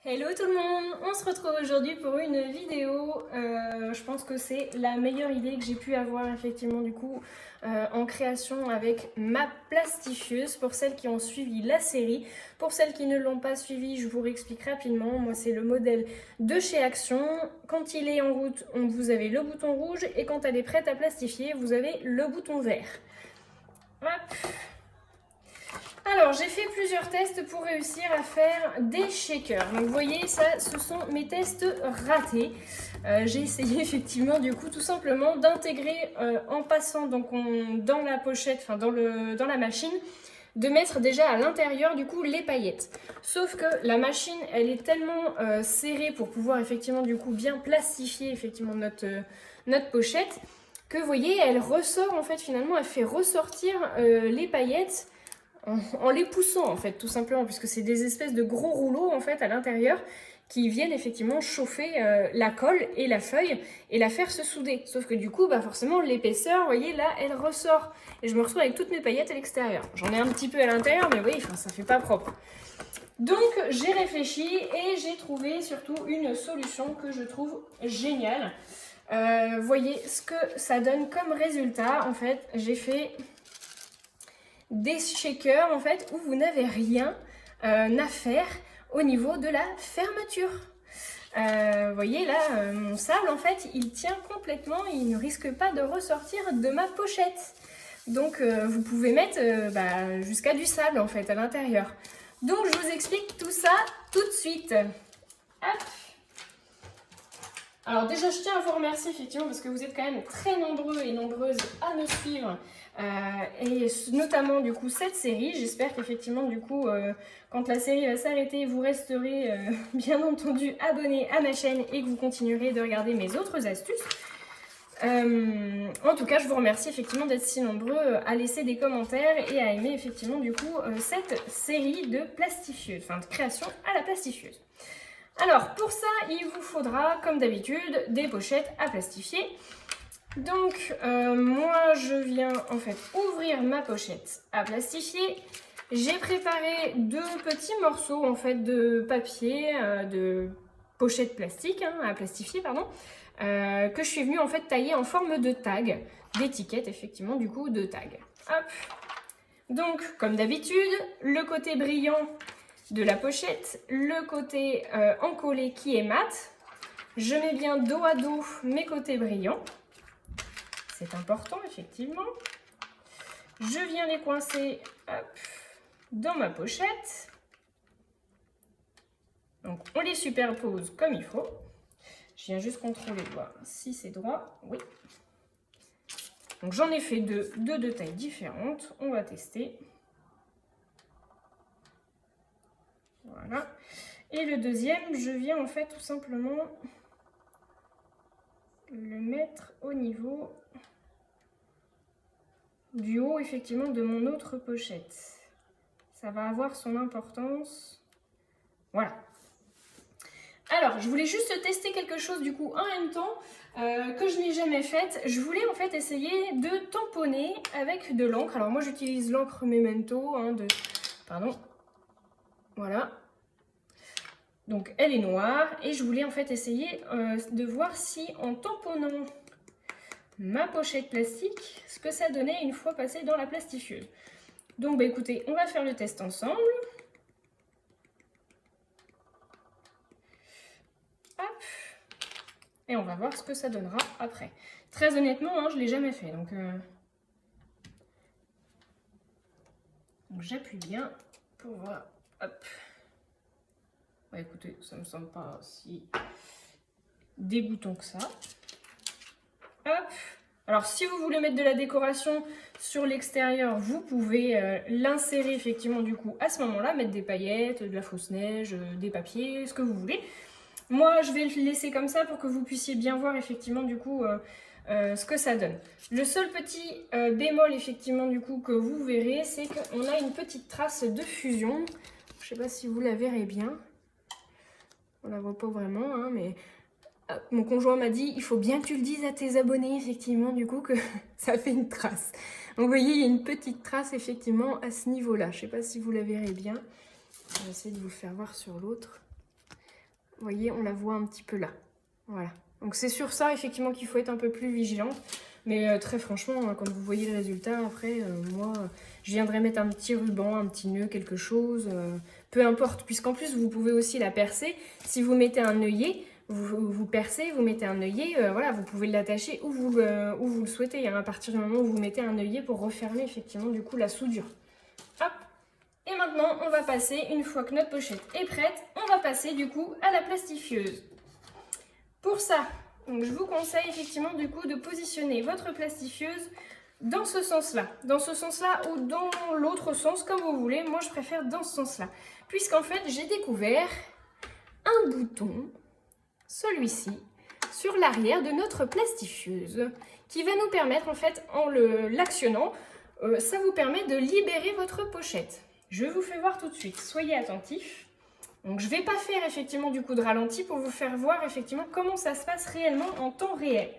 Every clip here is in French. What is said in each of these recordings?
Hello tout le monde, on se retrouve aujourd'hui pour une vidéo, je pense que c'est la meilleure idée que j'ai pu avoir effectivement du coup en création avec ma plastifieuse. Pour celles qui ont suivi la série, pour celles qui ne l'ont pas suivi, je vous réexplique rapidement. Moi c'est le modèle de chez Action. Quand il est en route, vous avez le bouton rouge et quand elle est prête à plastifier, vous avez le bouton vert. Hop. Alors, j'ai fait plusieurs tests pour réussir à faire des shakers. Donc, vous voyez, ça, ce sont mes tests ratés. J'ai essayé effectivement, du coup, tout simplement d'intégrer en passant donc dans la pochette, enfin dans la machine, de mettre déjà à l'intérieur, du coup, les paillettes. Sauf que la machine, elle est tellement serrée pour pouvoir effectivement, du coup, bien plastifier effectivement notre pochette que, vous voyez, elle ressort en fait, finalement, elle fait ressortir les paillettes en les poussant en fait tout simplement, puisque c'est des espèces de gros rouleaux en fait à l'intérieur qui viennent effectivement chauffer la colle et la feuille et la faire se souder. Sauf que du coup forcément l'épaisseur, vous voyez là, elle ressort et je me retrouve avec toutes mes paillettes à l'extérieur. J'en ai un petit peu à l'intérieur, mais oui, ça fait pas propre. Donc j'ai réfléchi et j'ai trouvé surtout une solution que je trouve géniale. Voyez ce que ça donne comme résultat. En fait, j'ai fait des shakers en fait où vous n'avez rien à faire au niveau de la fermeture. Vous voyez là, mon sable en fait il tient complètement, il ne risque pas de ressortir de ma pochette. Donc vous pouvez mettre jusqu'à du sable en fait à l'intérieur. Donc je vous explique tout ça tout de suite. Hop. Alors déjà je tiens à vous remercier effectivement parce que vous êtes quand même très nombreux et nombreuses à me suivre et notamment du coup cette série. J'espère qu'effectivement du coup quand la série va s'arrêter vous resterez bien entendu abonnés à ma chaîne et que vous continuerez de regarder mes autres astuces. En tout cas je vous remercie effectivement d'être si nombreux à laisser des commentaires et à aimer effectivement du coup cette série de plastifieuse, enfin de création à la plastifieuse. Alors pour ça il vous faudra comme d'habitude des pochettes à plastifier. Donc moi je viens en fait ouvrir ma pochette à plastifier. J'ai préparé deux petits morceaux en fait de papier, de pochette plastique à plastifier pardon, que je suis venue en fait tailler en forme de tag, d'étiquette effectivement du coup de tag. Hop. Donc comme d'habitude le côté brillant de la pochette, le côté encollé qui est mat. Je mets bien dos à dos mes côtés brillants. C'est important, effectivement. Je viens les coincer hop, dans ma pochette. Donc, on les superpose comme il faut. Je viens juste contrôler, voir si c'est droit. Oui. Donc, j'en ai fait deux de tailles différentes. On va tester. Voilà. Et le deuxième, je viens en fait tout simplement le mettre au niveau du haut effectivement de mon autre pochette. Ça va avoir son importance. Voilà. Alors, je voulais juste tester quelque chose du coup en même temps que je n'ai jamais fait. Je voulais en fait essayer de tamponner avec de l'encre. Alors moi j'utilise l'encre Memento pardon. Voilà. Donc elle est noire et je voulais en fait essayer de voir si en tamponnant ma pochette plastique, ce que ça donnait une fois passé dans la plastifieuse. Donc écoutez, on va faire le test ensemble. Hop. Et on va voir ce que ça donnera après. Très honnêtement, je ne l'ai jamais fait. Donc j'appuie bien pour voir. Hop. Bah, écoutez, ça ne me semble pas si dégoûtant que ça. Hop. Alors si vous voulez mettre de la décoration sur l'extérieur, vous pouvez l'insérer effectivement du coup à ce moment-là, mettre des paillettes, de la fausse neige, des papiers, ce que vous voulez. Moi je vais le laisser comme ça pour que vous puissiez bien voir effectivement du coup ce que ça donne. Le seul petit bémol effectivement du coup que vous verrez, c'est qu'on a une petite trace de fusion. Je ne sais pas si vous la verrez bien. On la voit pas vraiment, mais... Mon conjoint m'a dit, il faut bien que tu le dises à tes abonnés, effectivement, du coup, que ça fait une trace. Donc, vous voyez, il y a une petite trace, effectivement, à ce niveau-là. Je ne sais pas si vous la verrez bien. Je vais essayer de vous le faire voir sur l'autre. Vous voyez, on la voit un petit peu là. Voilà. Donc c'est sur ça effectivement qu'il faut être un peu plus vigilante. Mais très franchement, quand vous voyez le résultat, après, moi, je viendrai mettre un petit ruban, un petit nœud, quelque chose. Peu importe, puisqu'en plus, vous pouvez aussi la percer. Si vous mettez un œillet, vous percez, vous mettez un œillet, voilà, vous pouvez l'attacher où vous le souhaitez. Hein, à partir du moment où vous mettez un œillet pour refermer effectivement du coup la soudure. Hop. Et maintenant, on va passer, une fois que notre pochette est prête, on va passer du coup à la plastifieuse. Pour ça, donc, je vous conseille effectivement du coup de positionner votre plastifieuse dans ce sens-là. Dans ce sens-là ou dans l'autre sens, comme vous voulez. Moi, je préfère dans ce sens-là. Puisqu'en fait, j'ai découvert un bouton, celui-ci, sur l'arrière de notre plastifieuse, qui va nous permettre, en fait, en l'actionnant, ça vous permet de libérer votre pochette. Je vous fais voir tout de suite. Soyez attentifs. Donc je ne vais pas faire effectivement du coup de ralenti pour vous faire voir effectivement comment ça se passe réellement en temps réel.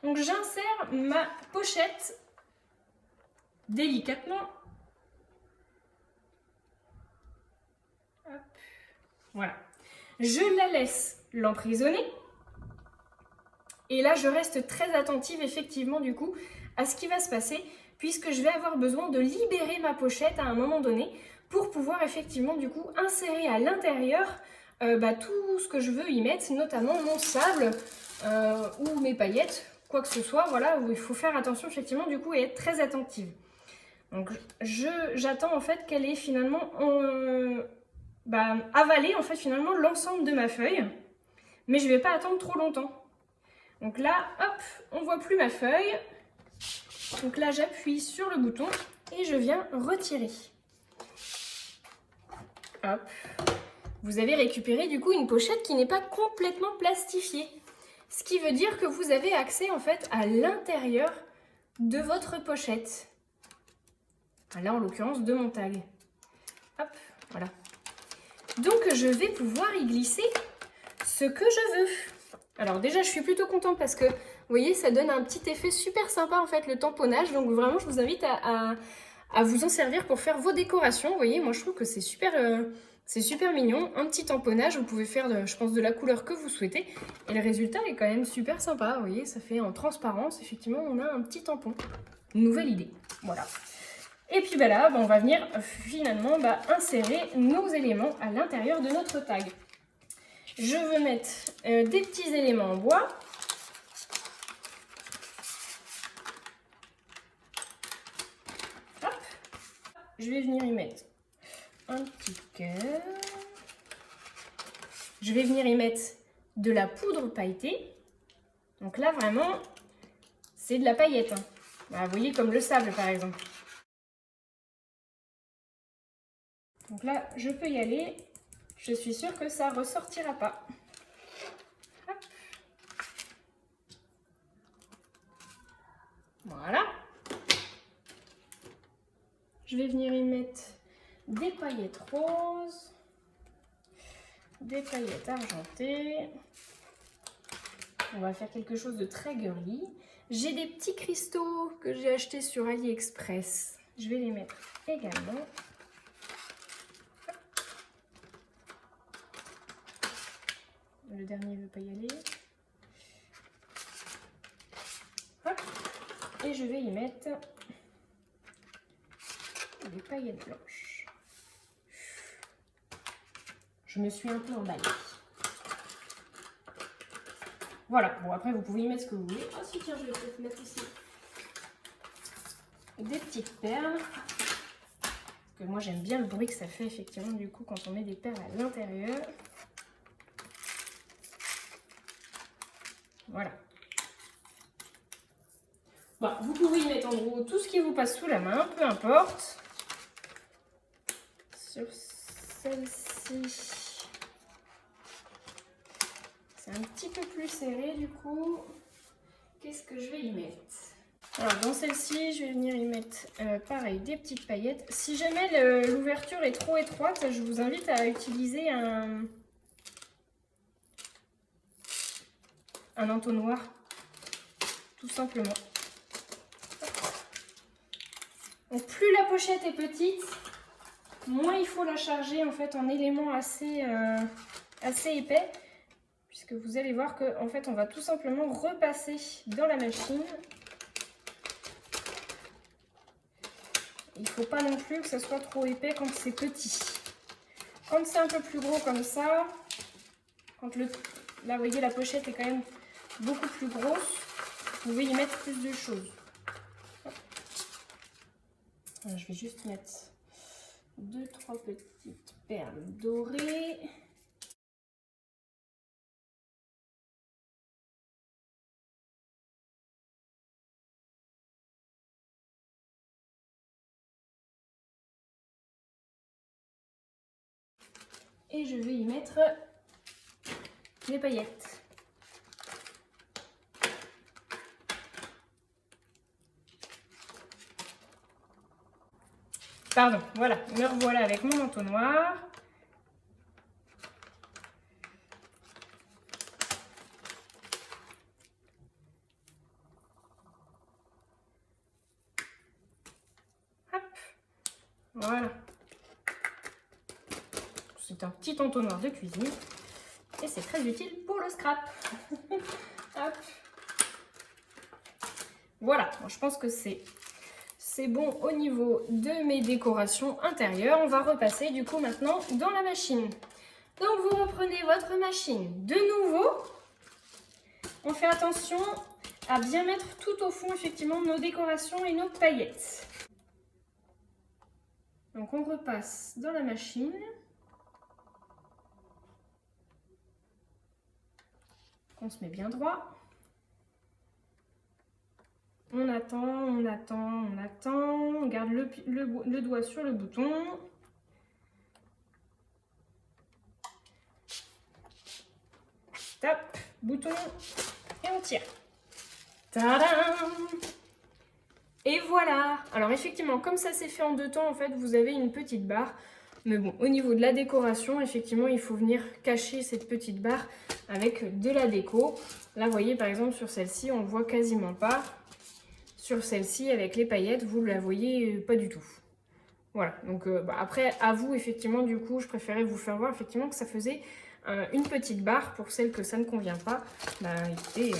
Donc j'insère ma pochette délicatement. Hop. Voilà. Je la laisse l'emprisonner. Et là je reste très attentive effectivement du coup à ce qui va se passer puisque je vais avoir besoin de libérer ma pochette à un moment donné pour pouvoir effectivement du coup insérer à l'intérieur tout ce que je veux y mettre, notamment mon sable ou mes paillettes, quoi que ce soit, voilà, où il faut faire attention effectivement du coup et être très attentive. Donc j'attends en fait qu'elle ait finalement avalé en fait finalement l'ensemble de ma feuille, mais je ne vais pas attendre trop longtemps. Donc là, hop, on ne voit plus ma feuille. Donc là, j'appuie sur le bouton et je viens retirer. Hop. Vous avez récupéré du coup une pochette qui n'est pas complètement plastifiée. Ce qui veut dire que vous avez accès en fait à l'intérieur de votre pochette. Là, en l'occurrence, de mon tag. Hop, voilà. Donc, je vais pouvoir y glisser ce que je veux. Alors déjà, je suis plutôt contente parce que, vous voyez, ça donne un petit effet super sympa, en fait, le tamponnage. Donc vraiment, je vous invite à vous en servir pour faire vos décorations. Vous voyez, moi, je trouve que c'est super mignon. Un petit tamponnage, vous pouvez faire, je pense, de la couleur que vous souhaitez. Et le résultat est quand même super sympa. Vous voyez, ça fait en transparence. Effectivement, on a un petit tampon. Nouvelle idée. Voilà. Et puis là, on va venir finalement insérer nos éléments à l'intérieur de notre tag. Je veux mettre des petits éléments en bois. Hop. Je vais venir y mettre un petit cœur. Je vais venir y mettre de la poudre pailletée. Donc là, vraiment, c'est de la paillette. Hein. Vous voyez, comme le sable, par exemple. Donc là, je peux y aller. Je suis sûre que ça ne ressortira pas. Hop. Voilà. Je vais venir y mettre des paillettes roses, des paillettes argentées. On va faire quelque chose de très girly. J'ai des petits cristaux que j'ai achetés sur AliExpress. Je vais les mettre également. Le dernier ne veut pas y aller. Hop. Et je vais y mettre des paillettes blanches. Je me suis un peu emballée. Voilà. Bon, après, vous pouvez y mettre ce que vous voulez. Ah si, tiens, je vais peut-être mettre ici des petites perles. Parce que moi, j'aime bien le bruit que ça fait, effectivement, du coup, quand on met des perles à l'intérieur. Voilà. Bon, vous pouvez y mettre en gros tout ce qui vous passe sous la main, peu importe. Sur celle-ci, c'est un petit peu plus serré du coup. Qu'est-ce que je vais y mettre? Alors dans celle-ci, je vais venir y mettre pareil des petites paillettes. Si jamais l'ouverture est trop étroite, je vous invite à utiliser un entonnoir, tout simplement. Donc plus la pochette est petite, moins il faut la charger en fait en éléments assez épais. puisque vous allez voir qu'en fait on va tout simplement repasser dans la machine. Il ne faut pas non plus que ça soit trop épais quand c'est petit. Quand c'est un peu plus gros comme ça, quand là vous voyez la pochette est quand même beaucoup plus grosse, vous pouvez y mettre plus de choses. Alors, je vais juste mettre 2-3 petites perles dorées. Et je vais y mettre les paillettes. Pardon, voilà, me revoilà avec mon entonnoir. Hop, voilà. C'est un petit entonnoir de cuisine et c'est très utile pour le scrap. Hop. Voilà, bon, je pense que c'est bon au niveau de mes décorations intérieures. On va repasser du coup maintenant dans la machine. Donc vous reprenez votre machine de nouveau. On fait attention à bien mettre tout au fond effectivement nos décorations et nos paillettes. Donc on repasse dans la machine. On se met bien droit. On attend, on attend, on attend. On garde le doigt sur le bouton. Tape, bouton et on tire. Tadam! Et voilà! Alors effectivement, comme ça s'est fait en 2 temps, en fait, vous avez une petite barre. Mais bon, au niveau de la décoration, effectivement, il faut venir cacher cette petite barre avec de la déco. Là, vous voyez, par exemple, sur celle-ci, on ne voit quasiment pas. Sur celle-ci, avec les paillettes, vous ne la voyez pas du tout. Voilà, donc après, à vous, effectivement, du coup, je préférais vous faire voir, effectivement, que ça faisait une petite barre. Pour celles que ça ne convient pas, bah, écoutez,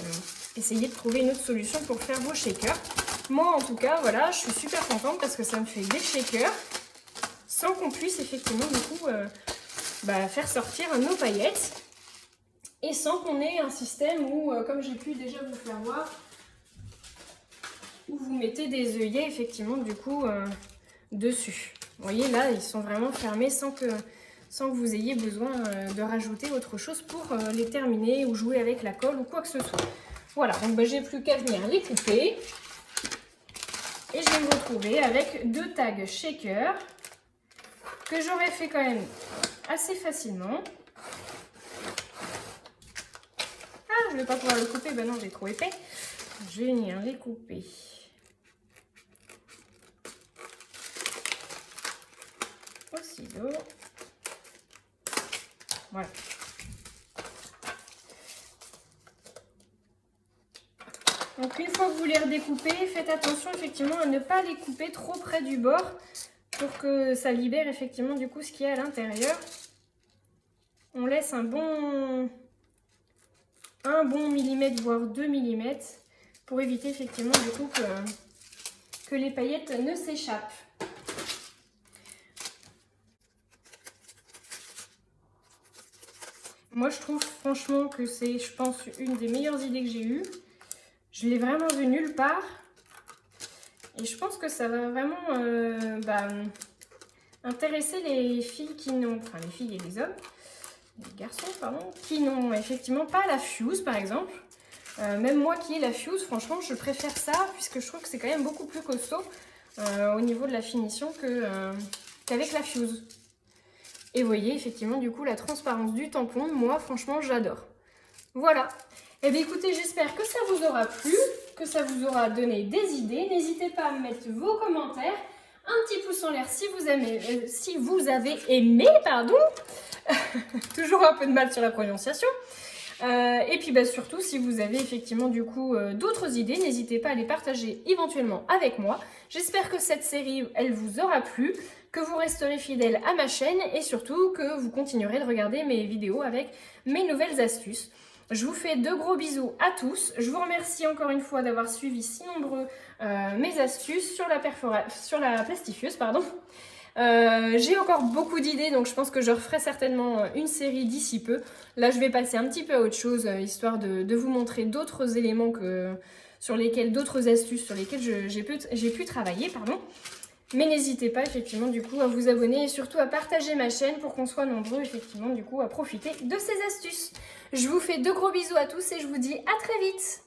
essayez de trouver une autre solution pour faire vos shakers. Moi, en tout cas, voilà, je suis super contente parce que ça me fait des shakers sans qu'on puisse, effectivement, du coup, faire sortir nos paillettes. Et sans qu'on ait un système où, comme j'ai pu déjà vous faire voir, où vous mettez des œillets effectivement du coup dessus. Vous voyez là, ils sont vraiment fermés sans que vous ayez besoin de rajouter autre chose pour les terminer ou jouer avec la colle ou quoi que ce soit. Voilà, donc j'ai plus qu'à venir les couper. Et je vais me retrouver avec 2 tags shaker que j'aurais fait quand même assez facilement. Ah, je ne vais pas pouvoir le couper, ben non, j'ai trop épais. Je vais venir les couper. Au ciseau. Voilà. Donc une fois que vous les redécoupez, faites attention effectivement à ne pas les couper trop près du bord pour que ça libère effectivement du coup ce qu'il y a à l'intérieur. On laisse un bon millimètre voire 2 mm pour éviter effectivement du coup que les paillettes ne s'échappent. Moi je trouve franchement que c'est, je pense, une des meilleures idées que j'ai eues. Je l'ai vraiment vu nulle part. Et je pense que ça va vraiment intéresser les filles qui n'ont, enfin les filles et les hommes, les garçons pardon, qui n'ont effectivement pas la fuse par exemple. Même moi qui ai la fuse, franchement je préfère ça puisque je trouve que c'est quand même beaucoup plus costaud au niveau de la finition qu'avec la fuse. Et vous voyez effectivement du coup la transparence du tampon, moi franchement j'adore. Voilà. Et bien écoutez, j'espère que ça vous aura plu, que ça vous aura donné des idées. N'hésitez pas à mettre vos commentaires, un petit pouce en l'air si vous avez aimé, pardon. Toujours un peu de mal sur la prononciation. Et puis surtout, si vous avez effectivement du coup d'autres idées, n'hésitez pas à les partager éventuellement avec moi. J'espère que cette série, elle vous aura plu, que vous resterez fidèles à ma chaîne et surtout que vous continuerez de regarder mes vidéos avec mes nouvelles astuces. Je vous fais de gros bisous à tous. Je vous remercie encore une fois d'avoir suivi si nombreux mes astuces sur la plastifieuse, pardon. J'ai encore beaucoup d'idées, donc je pense que je referai certainement une série d'ici peu. Là, je vais passer un petit peu à autre chose, histoire de vous montrer d'autres éléments d'autres astuces sur lesquelles j'ai pu travailler, pardon. Mais n'hésitez pas effectivement du coup à vous abonner et surtout à partager ma chaîne pour qu'on soit nombreux effectivement du coup à profiter de ces astuces. Je vous fais de gros bisous à tous et je vous dis à très vite.